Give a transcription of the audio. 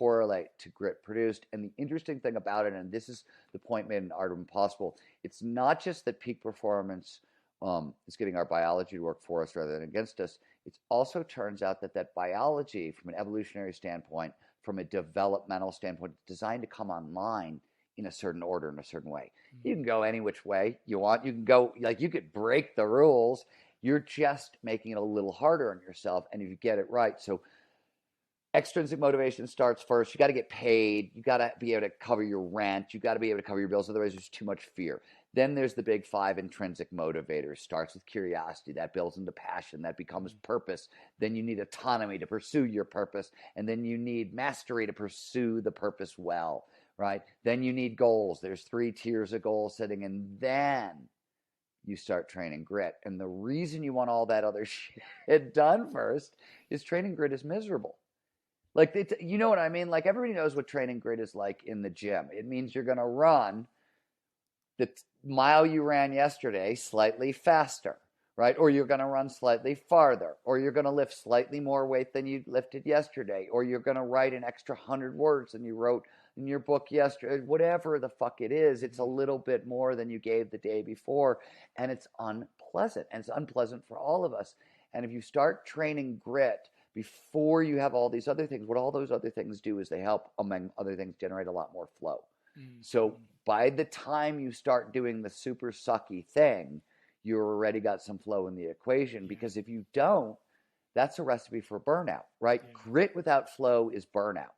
correlate to grit produced. And the interesting thing about it, and this is the point made in Art of Impossible, it's not just that peak performance is getting our biology to work for us rather than against us. It also turns out that that biology, from an evolutionary standpoint, from a developmental standpoint, is designed to come online in a certain order, in a certain way. You can go any which way you want. You can go, like, you could break the rules. You're just making it a little harder on yourself, and if you get it right. So extrinsic motivation starts first. You got to get paid. You got to be able to cover your rent. You got to be able to cover your bills. Otherwise, there's too much fear. Then there's the big 5 intrinsic motivators. Starts with curiosity. That builds into passion. That becomes purpose. Then you need autonomy to pursue your purpose. And then you need mastery to pursue the purpose well, right? Then you need goals. There's 3 tiers of goal setting. And then you start training grit. And the reason you want all that other shit done first is training grit is miserable. Like, you know what I mean? Like, everybody knows what training grit is like in the gym. It means you're going to run the mile you ran yesterday slightly faster, right? Or you're going to run slightly farther, or you're going to lift slightly more weight than you lifted yesterday, or you're going to write an extra 100 words than you wrote in your book yesterday. Whatever the fuck it is, it's a little bit more than you gave the day before, and it's unpleasant, and it's unpleasant for all of us. And if you start training grit before you have all these other things, what all those other things do is they help, among other things, generate a lot more flow. So by the time you start doing the super sucky thing, you've already got some flow in the equation, because if you don't, that's a recipe for burnout, right? Grit without flow is burnout.